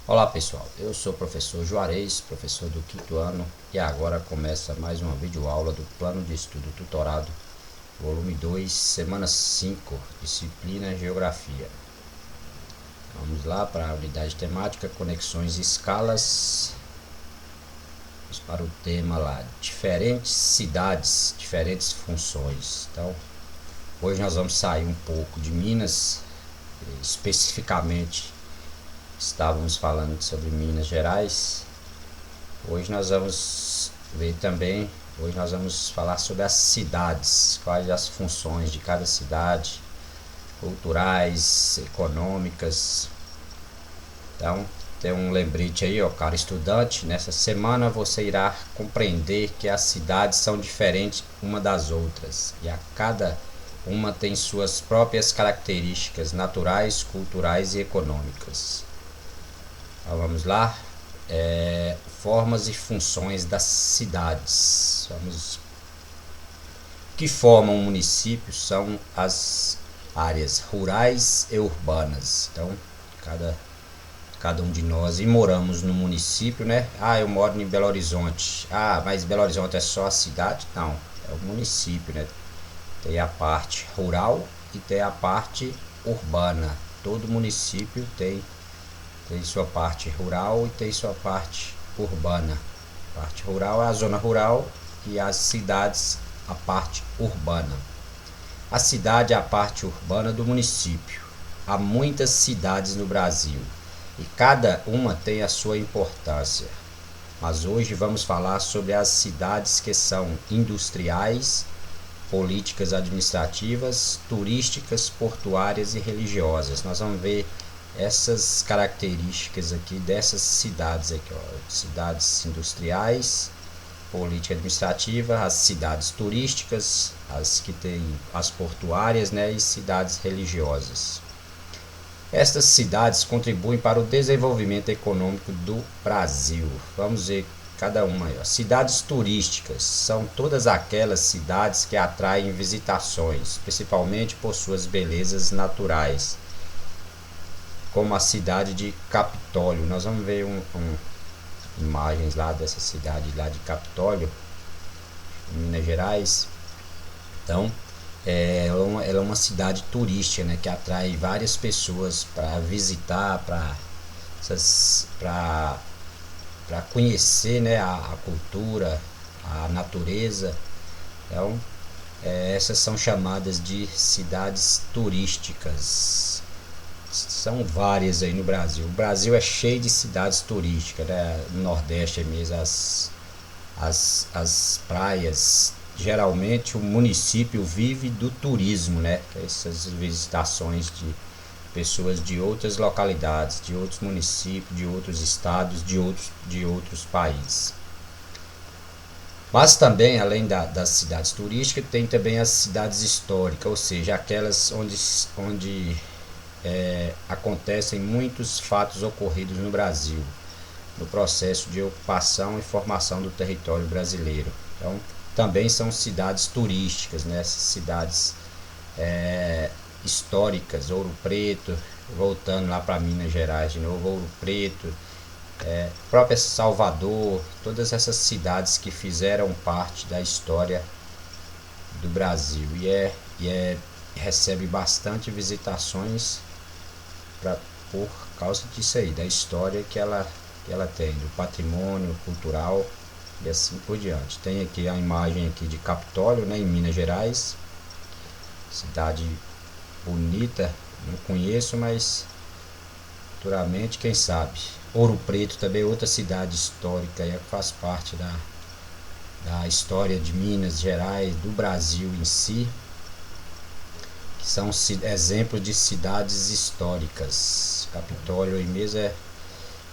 Olá pessoal, eu sou o professor Juarez, professor do quinto ano, e agora começa mais uma videoaula do Plano de Estudo Tutorado, volume 2, semana 5, disciplina Geografia. Vamos lá para a unidade temática, conexões e escalas. Vamos para o tema lá, diferentes cidades, diferentes funções. Então, hoje nós vamos sair um pouco de Minas, especificamente estávamos falando sobre Minas Gerais. Hoje nós vamos ver também, hoje nós vamos falar sobre as cidades, quais as funções de cada cidade, culturais, econômicas. Então, tem um lembrete aí, ó, cara estudante, nessa semana você irá compreender que as cidades são diferentes uma das outras e a cada uma tem suas próprias características naturais, culturais e econômicas. Então, vamos lá. Formas e funções das cidades. Que formam um município são as áreas rurais e urbanas. Então, cada um de nós, e moramos no município, né? Eu moro em Belo Horizonte. Mas Belo Horizonte é só a cidade? Não, é o município, né? Tem a parte rural e tem a parte urbana. Todo município tem sua parte rural e tem sua parte urbana. A parte rural é a zona rural e as cidades a parte urbana. A cidade é a parte urbana do município. Há muitas cidades no Brasil e cada uma tem a sua importância. Mas hoje vamos falar sobre as cidades que são industriais, políticas administrativas, turísticas, portuárias e religiosas. Nós vamos ver essas características aqui dessas cidades aqui, ó, cidades industriais, política administrativa, as cidades turísticas, as que tem as portuárias, né, e cidades religiosas. Estas cidades contribuem para o desenvolvimento econômico do Brasil. Vamos ver cada uma aí, ó. Cidades turísticas são todas aquelas cidades que atraem visitações, principalmente por suas belezas naturais, como a cidade de Capitólio. Nós vamos ver imagens lá dessa cidade lá de Capitólio, em Minas Gerais. Então, ela é uma cidade turística, né, que atrai várias pessoas para visitar, para conhecer, né, a cultura, a natureza. Então, essas são chamadas de cidades turísticas. São várias aí no Brasil. O Brasil é cheio de cidades turísticas, né? No Nordeste mesmo, as praias. Geralmente o município vive do turismo, né? Essas visitações de pessoas de outras localidades, de outros municípios, de outros estados, de outros países. Mas também, além das cidades turísticas, tem também as cidades históricas, ou seja, aquelas onde acontecem muitos fatos ocorridos no Brasil, no processo de ocupação e formação do território brasileiro. Então, também são cidades turísticas, né? Essas cidades históricas, Ouro Preto, voltando lá para Minas Gerais de novo, Ouro Preto, própria Salvador, todas essas cidades que fizeram parte da história do Brasil recebe bastante visitações por causa disso aí, da história que ela tem, do patrimônio cultural e assim por diante. Tem aqui a imagem aqui de Capitólio, né, em Minas Gerais, cidade bonita, não conheço, mas futuramente, quem sabe. Ouro Preto também é outra cidade histórica, que faz parte da história de Minas Gerais, do Brasil em si, que são exemplos de cidades históricas. Capitólio aí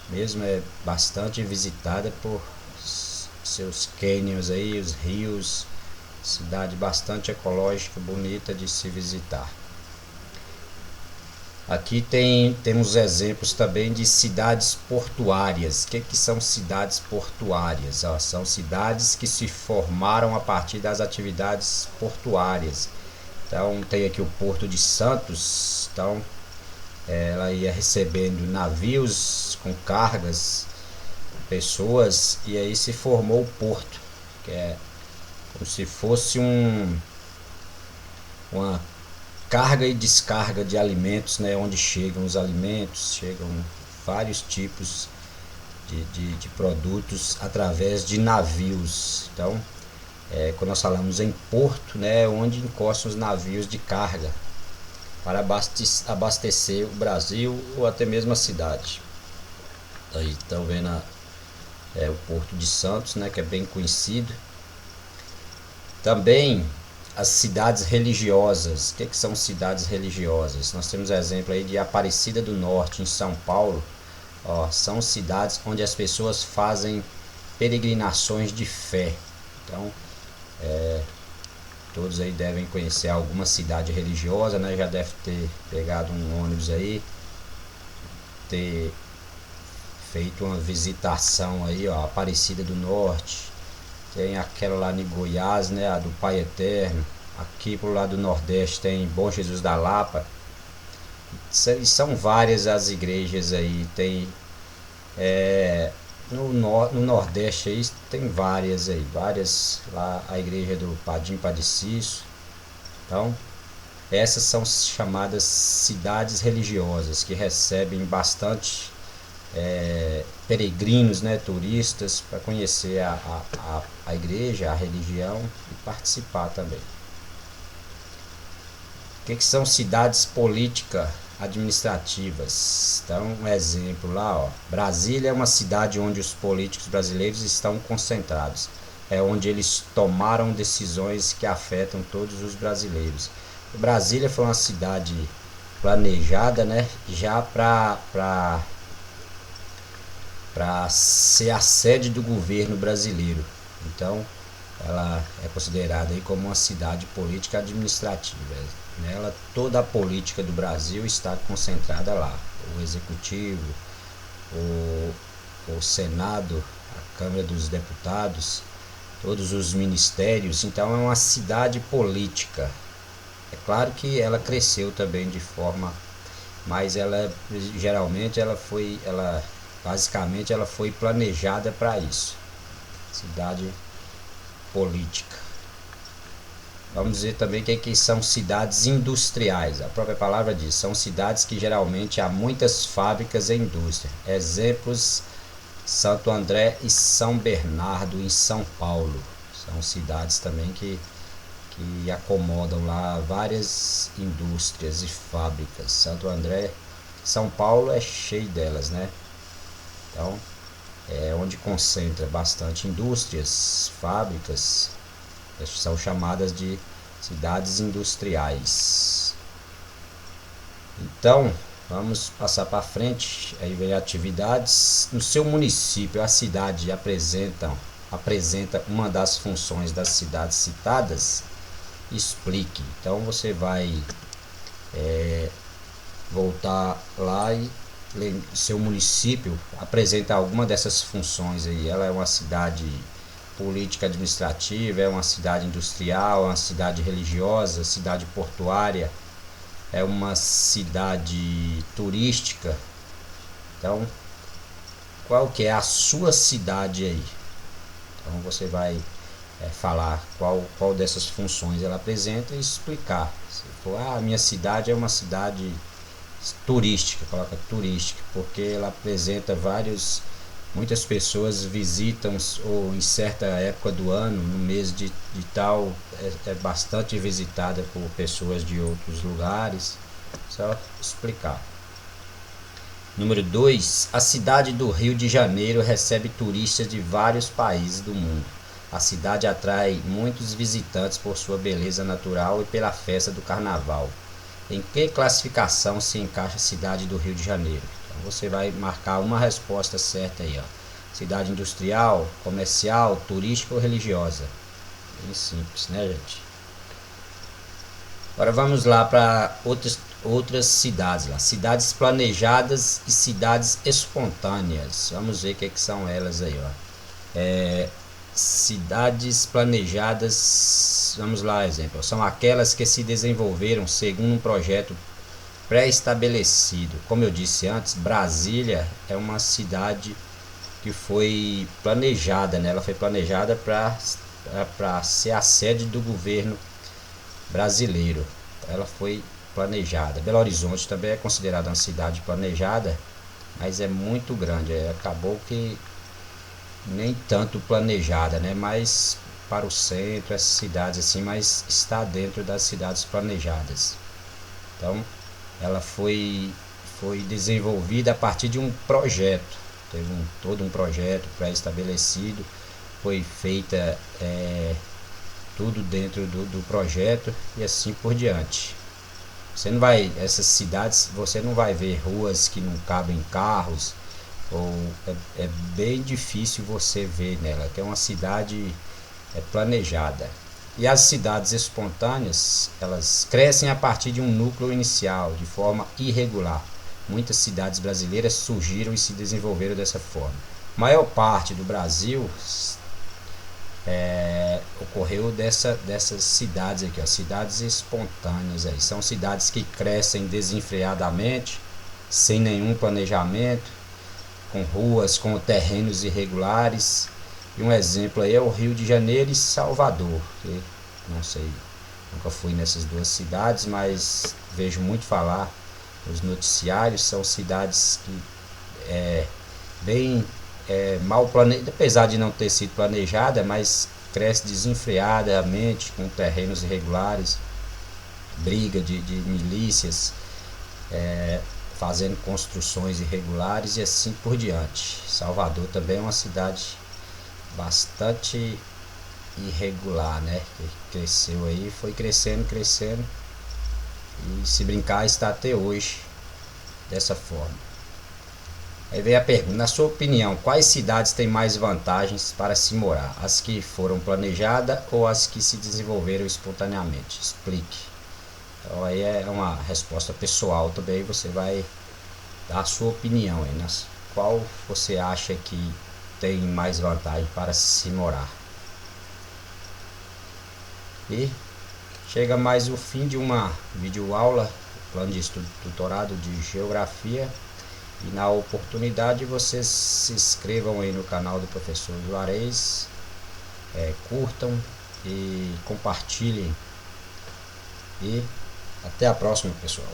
mesmo é bastante visitada por seus cânions aí, os rios, cidade bastante ecológica, bonita de se visitar. Aqui temos exemplos também de cidades portuárias. O que são cidades portuárias? São cidades que se formaram a partir das atividades portuárias. Então tem aqui o Porto de Santos. Então ela ia recebendo navios com cargas, pessoas, e aí se formou o porto, que é como se fosse uma carga e descarga de alimentos, né, onde chegam os alimentos, chegam vários tipos de produtos através de navios. Então, quando nós falamos em porto, né, onde encostam os navios de carga para abastecer o Brasil ou até mesmo a cidade. Aí estão vendo o Porto de Santos, né, que é bem conhecido. Também as cidades religiosas. O que são cidades religiosas? Nós temos exemplo aí de Aparecida do Norte, em São Paulo. São cidades onde as pessoas fazem peregrinações de fé. Então, todos aí devem conhecer alguma cidade religiosa, né? Já deve ter pegado um ônibus aí, ter feito uma visitação aí, Aparecida do Norte. Tem aquela lá em Goiás, né, a do Pai Eterno. Aqui pro lado do Nordeste tem Bom Jesus da Lapa. E são várias as igrejas aí. Tem no Nordeste aí tem várias aí, várias lá, a igreja do Padim Padeciço. Então, essas são chamadas cidades religiosas, que recebem bastante peregrinos, né, turistas, para conhecer a igreja, a religião e participar também. O que são cidades políticas administrativas? Então, um exemplo lá, Brasília é uma cidade onde os políticos brasileiros estão concentrados. É onde eles tomaram decisões que afetam todos os brasileiros. Brasília foi uma cidade planejada, né, já para ser a sede do governo brasileiro. Então, ela é considerada aí como uma cidade política administrativa. Nela, toda a política do Brasil está concentrada lá. O Executivo, o Senado, a Câmara dos Deputados, todos os ministérios. Então, é uma cidade política. É claro que ela cresceu também de forma, mas basicamente ela foi planejada para isso. Cidade política. Vamos dizer também que são cidades industriais. A própria palavra diz, são cidades que geralmente há muitas fábricas e indústria. Exemplos: Santo André e São Bernardo em São Paulo. São cidades também que acomodam lá várias indústrias e fábricas. Santo André, São Paulo é cheio delas, né? Então, é onde concentra bastante indústrias, fábricas, são chamadas de cidades industriais. Então, vamos passar para frente. Aí vem atividades. No seu município, a cidade apresenta uma das funções das cidades citadas. Explique. Então, você vai voltar lá e seu município apresenta alguma dessas funções aí. Ela é uma cidade política administrativa, é uma cidade industrial, é uma cidade religiosa, cidade portuária, é uma cidade turística. Então, qual que é a sua cidade aí? Então você vai falar qual dessas funções ela apresenta e explicar. Se for, a minha cidade é uma cidade turística, coloca turística, porque ela apresenta muitas pessoas visitam, ou em certa época do ano, no mês de tal, é bastante visitada por pessoas de outros lugares. Só explicar. Número 2, a cidade do Rio de Janeiro recebe turistas de vários países do mundo. A cidade atrai muitos visitantes por sua beleza natural e pela festa do carnaval. Em que classificação se encaixa a cidade do Rio de Janeiro? Então você vai marcar uma resposta certa aí, cidade industrial, comercial, turística ou religiosa. Bem simples, né, gente? Agora vamos lá para outras cidades lá. Cidades planejadas e cidades espontâneas. Vamos ver o que são elas aí, cidades planejadas, vamos lá, exemplo, são aquelas que se desenvolveram segundo um projeto pré-estabelecido. Como eu disse antes, Brasília é uma cidade que foi planejada, né? Ela foi planejada para ser a sede do governo brasileiro. Ela foi planejada. Belo Horizonte também é considerada uma cidade planejada, mas é muito grande. Acabou que nem tanto planejada, né? Mas para o centro, essas cidades assim, mas está dentro das cidades planejadas. Então, ela foi desenvolvida a partir de um projeto. Teve todo um projeto pré-estabelecido, foi feita tudo dentro do projeto e assim por diante. Você não vai, essas cidades, você não vai ver ruas que não cabem carros, ou é bem difícil você ver nela, que é uma cidade planejada. E as cidades espontâneas, elas crescem a partir de um núcleo inicial, de forma irregular. Muitas cidades brasileiras surgiram e se desenvolveram dessa forma. A maior parte do Brasil ocorreu dessas cidades aqui, ó, cidades espontâneas aí. São cidades que crescem desenfreadamente, sem nenhum planejamento, com ruas, com terrenos irregulares. E um exemplo aí é o Rio de Janeiro e Salvador, que não sei, nunca fui nessas duas cidades, mas vejo muito falar nos noticiários. São cidades que bem mal planejadas, apesar de não ter sido planejada, mas cresce desenfreadamente, com terrenos irregulares, briga de milícias, fazendo construções irregulares e assim por diante. Salvador também é uma cidade bastante irregular, né? Que cresceu aí, foi crescendo e se brincar está até hoje dessa forma. Aí vem a pergunta: na sua opinião, quais cidades têm mais vantagens para se morar? As que foram planejadas ou as que se desenvolveram espontaneamente? Explique. Então aí é uma resposta pessoal também, você vai dar a sua opinião aí, né? Qual você acha que tem mais vantagem para se morar? E chega mais o fim de uma videoaula, plano de estudo tutorado de geografia. E na oportunidade vocês se inscrevam aí no canal do professor Juarez, curtam e compartilhem. E até a próxima, pessoal.